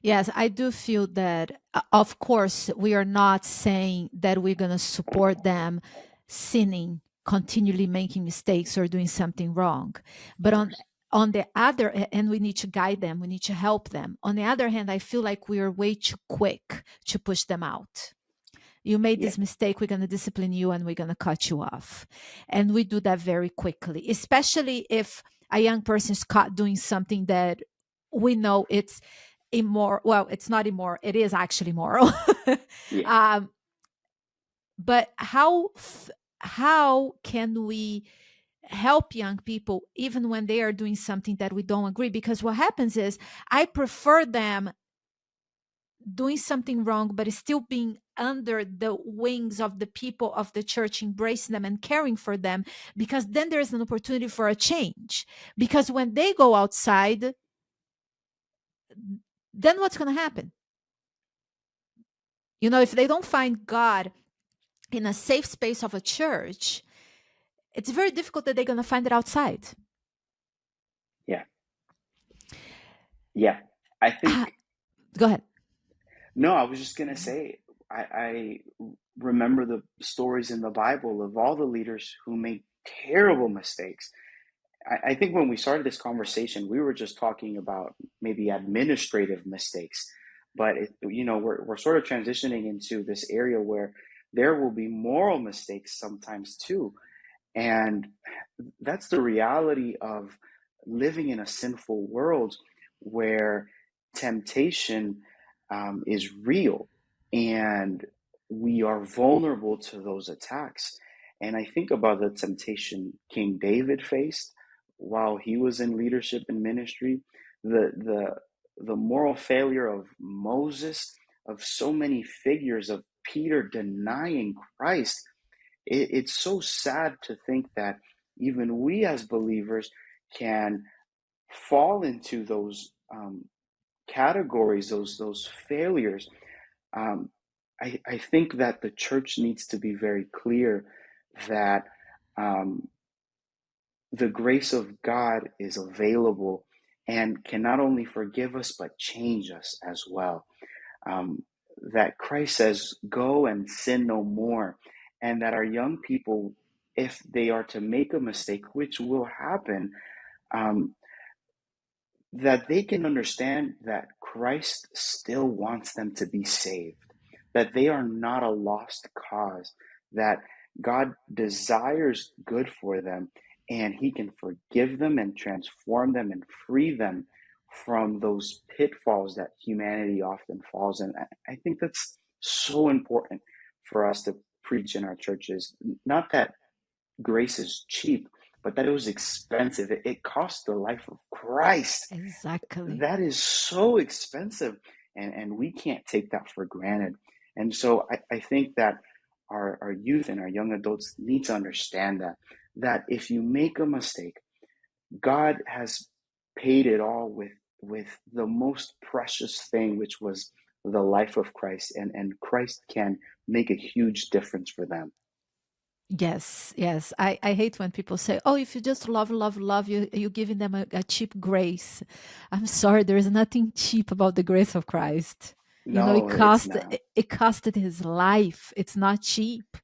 Yes, I do feel that, of course, we are not saying that we're going to support them sinning, continually making mistakes or doing something wrong. Of But course. on the other, and we need to guide them, we need to help them. On the other hand, I feel like we are way too quick to push them out. You made Yeah. this mistake, we're going to discipline you and we're going to cut you off. And we do that very quickly, especially if a young person is caught doing something that we know it's immoral. Well, it's not immoral, it is actually moral. Yeah. um, but how can we help young people even when they are doing something that we don't agree? Because what happens is I prefer them doing something wrong, but still being under the wings of the people of the church, embracing them and caring for them, because then there's an opportunity for a change. Because when they go outside, then what's going to happen? If they don't find God in a safe space of a church, it's very difficult that they're going to find it outside. Yeah. Yeah. I Ah, think, go ahead. no, I was just going to say, I remember the stories in the Bible of all the leaders who made terrible mistakes. I think when we started this conversation, we were just talking about maybe administrative mistakes, but we're sort of transitioning into this area where there will be moral mistakes sometimes too, and that's the reality of living in a sinful world where temptation is real and we are vulnerable to those attacks. And I think about the temptation King David faced while he was in leadership and ministry, the moral failure of Moses, of so many figures, of Peter denying Christ. It's so sad to think that even we as believers can fall into those categories, those failures. Um, I think that the church needs to be very clear that um, the grace of God is available and can not only forgive us but change us as well. Um, that Christ says, "Go and sin no more," and that our young people, if they are to make a mistake, which will happen, um, that they can understand that Christ still wants them to be saved, that they are not a lost cause, that God desires good for them, and He can forgive them and transform them and free them from those pitfalls that humanity often falls in. I think that's so important for us to preach in our churches. Not that grace is cheap, but that it was expensive. It cost the life of Christ. Exactly. That is so expensive, and we can't take that for granted. And so I think that our youth and our young adults need to understand that if you make a mistake, God has paid it all with the most precious thing, which was the life of Christ, and Christ can make a huge difference for them. Yes, yes. I hate when people say, "Oh, if you just love, love, love, you're giving them a cheap grace." I'm sorry, there is nothing cheap about the grace of Christ. You know, No, it's not. it costed his life. It's not cheap.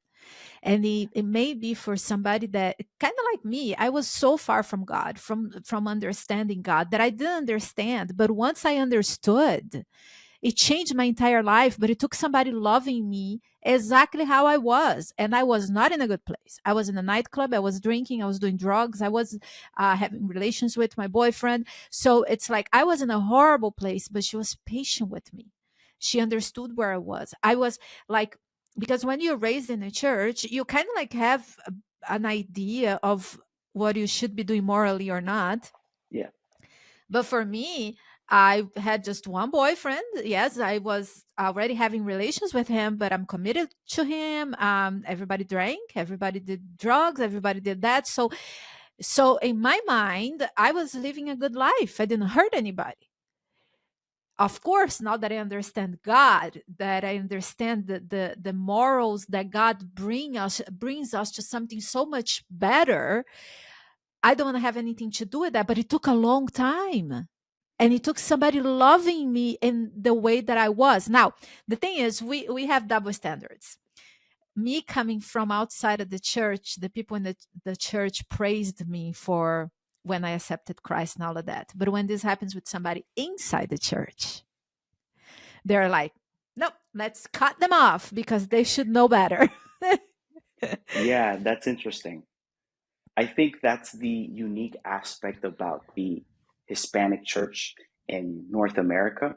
And it may be for somebody that kind of like me. I was so far from God, from understanding God, that I didn't understand. But once I understood, it changed my entire life, but it took somebody loving me exactly how I was. And I was not in a good place. I was in a nightclub. I was drinking. I was doing drugs. I was having relations with my boyfriend. So it's like I was in a horrible place, but she was patient with me. She understood where I was. I was like, because when you're raised in a church, you kind of like have an idea of what you should be doing morally or not. Yeah. But for me, I had just one boyfriend. Yes, I was already having relations with him, but I'm committed to him. Everybody drank, everybody did drugs, everybody did that. So in my mind, I was living a good life. I didn't hurt anybody. Of course, now that I understand God, that I understand the morals that God brings us to something so much better, I don't want to have anything to do with that. But it took a long time. And it took somebody loving me in the way that I was. Now, the thing is, we have double standards. Me coming from outside of the church, the people in the church praised me for when I accepted Christ and all of that. But when this happens with somebody inside the church, they're like, nope, let's cut them off because they should know better. Yeah, that's interesting. I think that's the unique aspect about the Hispanic church in North America,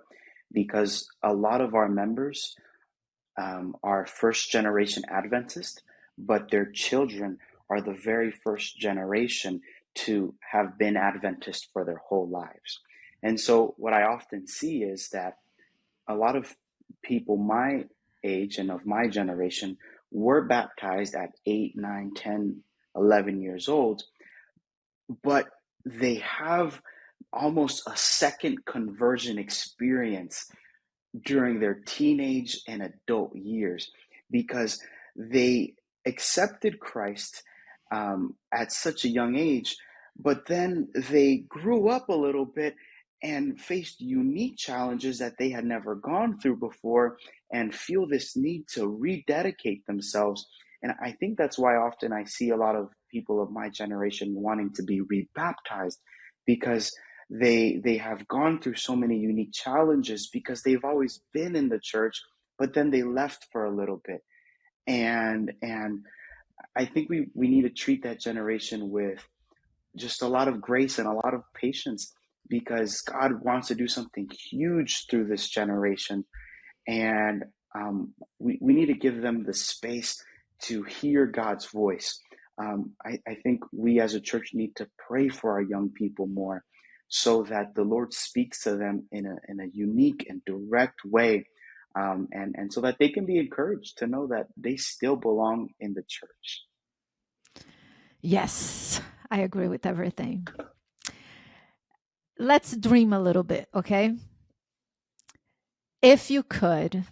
because a lot of our members are first generation Adventist, but their children are the very first generation to have been Adventist for their whole lives. And so, what I often see is that a lot of people my age and of my generation were baptized at 8, 9, 10, 11 years old, but they have almost a second conversion experience during their teenage and adult years because they accepted Christ at such a young age, but then they grew up a little bit and faced unique challenges that they had never gone through before and feel this need to rededicate themselves. And I think that's why often I see a lot of people of my generation wanting to be rebaptized because they have gone through so many unique challenges because they've always been in the church, but then they left for a little bit. And I think we need to treat that generation with just a lot of grace and a lot of patience because God wants to do something huge through this generation. And we need to give them the space to hear God's voice. I think we as a church need to pray for our young people more so that the Lord speaks to them in a unique and direct way, and so that they can be encouraged to know that they still belong in the church. Yes, I agree with everything. Let's dream a little bit, okay? If you could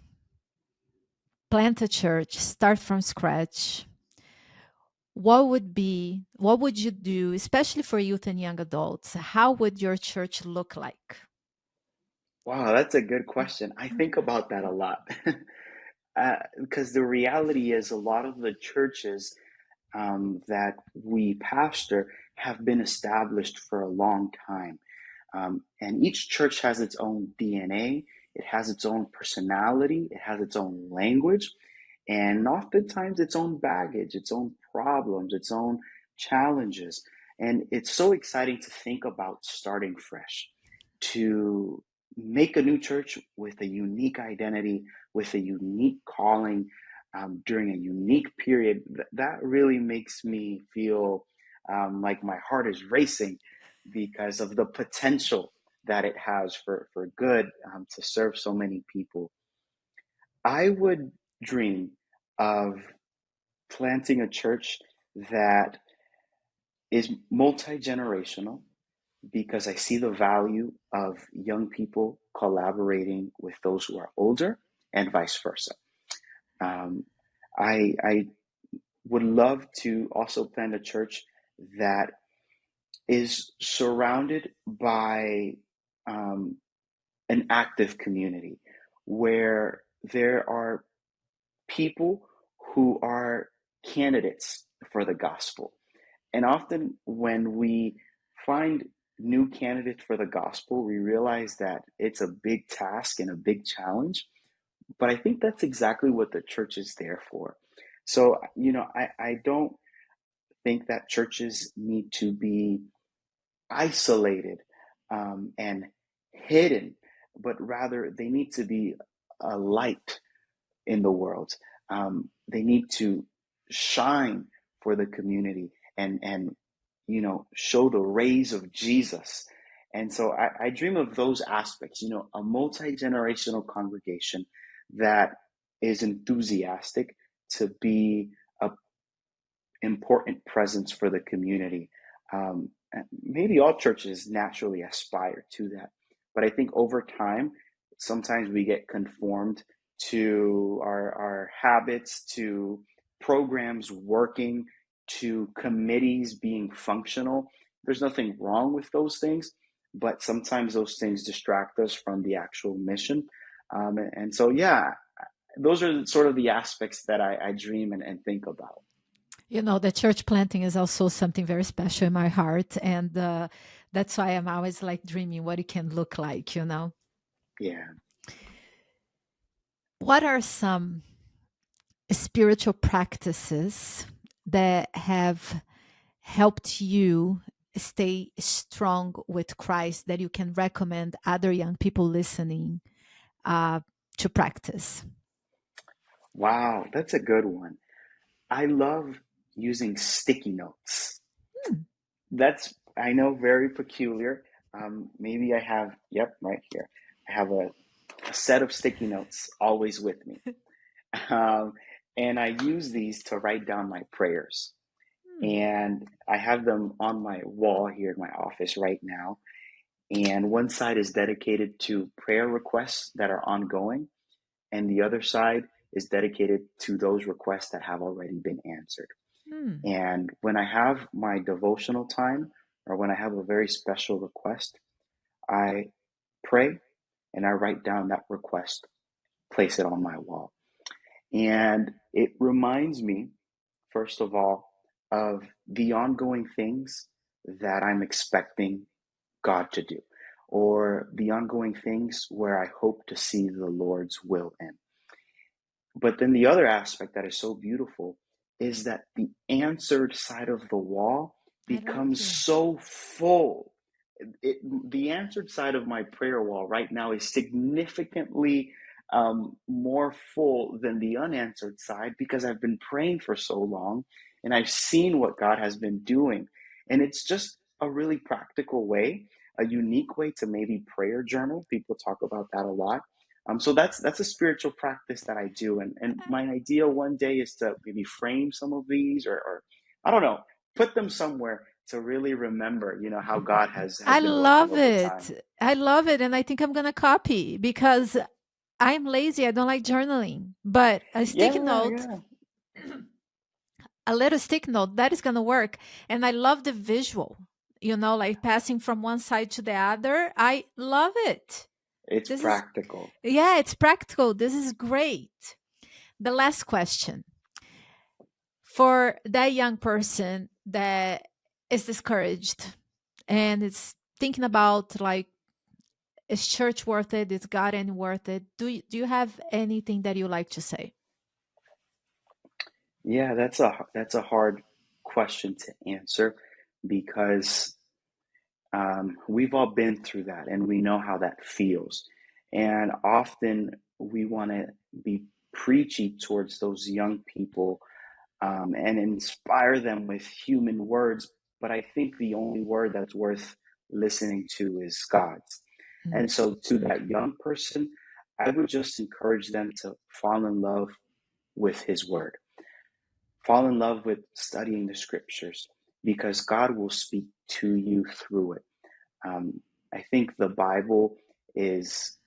plant a church, start from scratch, what would you do, especially for youth and young adults? How would your church look like? Wow, that's a good question. I think about that a lot. Because the reality is, a lot of the churches that we pastor have been established for a long time. And each church has its own DNA, it has its own personality, it has its own language, and oftentimes its own baggage, its own problems, its own challenges. And it's so exciting to think about starting fresh, to make a new church with a unique identity, with a unique calling, during a unique period. That really makes me feel like my heart is racing because of the potential that it has for good, to serve so many people. I would dream of planting a church that is multi generational because I see the value of young people collaborating with those who are older and vice versa. Um, I would love to also plant a church that is surrounded by um, an active community where there are people who are candidates for the gospel. And often when we find new candidates for the gospel, we realize that it's a big task and a big challenge. But I think that's exactly what the church is there for. So, I don't think that churches need to be isolated and hidden, but rather they need to be a light in the world. They need to shine for the community and show the rays of Jesus. And so I dream of those aspects. A multi generational congregation that is enthusiastic to be a important presence for the community. Maybe all churches naturally aspire to that, but I think over time, sometimes we get conformed to our habits, to programs working, to committees being functional. There's nothing wrong with those things, but sometimes those things distract us from the actual mission. And so, yeah, those are sort of the aspects that I dream and think about. You know, the church planting is also something very special in my heart. And that's why I'm always like dreaming what it can look like, you know. Yeah. What are some spiritual practices that have helped you stay strong with Christ that you can recommend other young people listening uh, to practice? Wow, that's a good one. I love using sticky notes. Hmm. I know, very peculiar. Maybe I have, yep, right here. I have a set of sticky notes always with me. Um, and I use these to write down my prayers. Hmm. And I have them on my wall here in my office right now. And one side is dedicated to prayer requests that are ongoing, and the other side is dedicated to those requests that have already been answered. Hmm. And when I have my devotional time or when I have a very special request, I pray and I write down that request, place it on my wall. And it reminds me, first of all, of the ongoing things that I'm expecting God to do, or the ongoing things where I hope to see the Lord's will in. But then the other aspect that is so beautiful is that the answered side of the wall I like becomes it. so full. The answered side of my prayer wall right now is significantly more full than the unanswered side because I've been praying for so long and I've seen what God has been doing. And it's just a really practical way, a unique way to maybe prayer journal. People talk about that a lot. So that's a spiritual practice that I do, and my idea one day is to maybe frame some of these, or I don't know, put them somewhere to really remember, how God has I been working love over time. it. I love it. And I think I'm going to copy because I'm lazy. I don't like journaling. But a sticky Yeah, note, yeah, a little stick note, that is going to work. And I love the visual, like passing from one side to the other. I love it. it's This is, practical. yeah, it's practical. This is great. The last question for that young person that is discouraged and is thinking about, like, is church worth it? Is God any worth it? Do you have anything that you like to say? Yeah, that's a hard question to answer because we've all been through that and we know how that feels. And often we want to be preachy towards those young people, and inspire them with human words. But I think the only word that's worth listening to is God's. Mm. And so, to that young person, I would just encourage them to fall in love with His Word, fall in love with studying the Scriptures, because God will speak to you through it. I think the Bible is,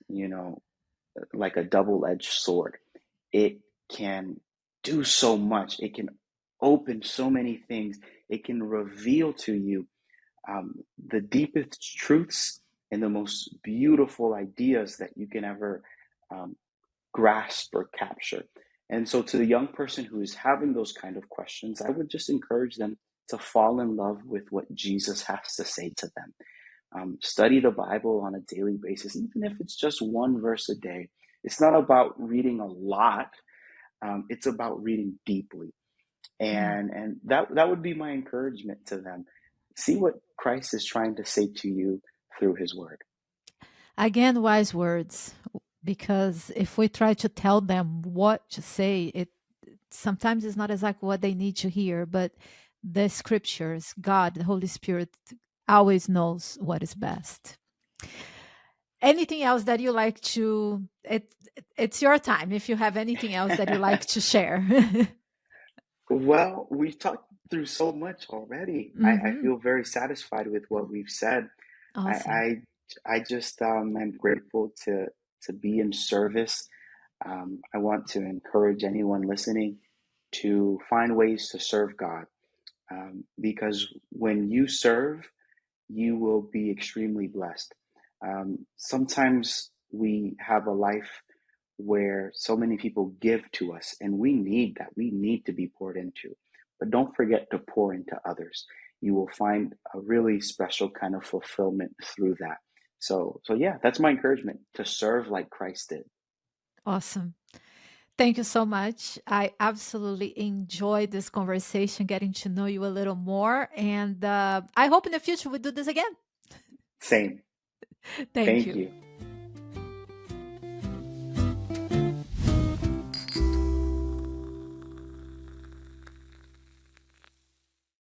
like a double edged sword. It can do so much, it can open so many things, it can reveal to you the deepest truths and the most beautiful ideas that you can ever um, grasp or capture. And so, to the young person who is having those kind of questions, I would just encourage them to fall in love with what Jesus has to say to them. Study the Bible on a daily basis, even if it's just one verse a day. It's not about reading a lot. It's about reading deeply, Mm. and that would be my encouragement to them. See what Christ is trying to say to you through His Word. Again, wise words. Because if we try to tell them what to say, it sometimes it's not exactly what they need to hear, but the scriptures, God, the Holy Spirit always knows what is best. Anything else that you like to it's your time if you have anything else that you like to share. Well, we've talked through so much already. I Hmm. feel very satisfied with what we've said. I Awesome. I, I just am grateful to be in service. I want to encourage anyone listening to find ways to serve God, because when you serve, you will be extremely blessed. Sometimes we have a life where so many people give to us, and we need that. We need to be poured into. But don't forget to pour into others. You will find a really special kind of fulfillment through that. So yeah, that's my encouragement, to serve like Christ did. Awesome. Thank you so much. I absolutely enjoyed this conversation, getting to know you a little more. And I hope in the future we do this again. Same. Thank Thank you. you.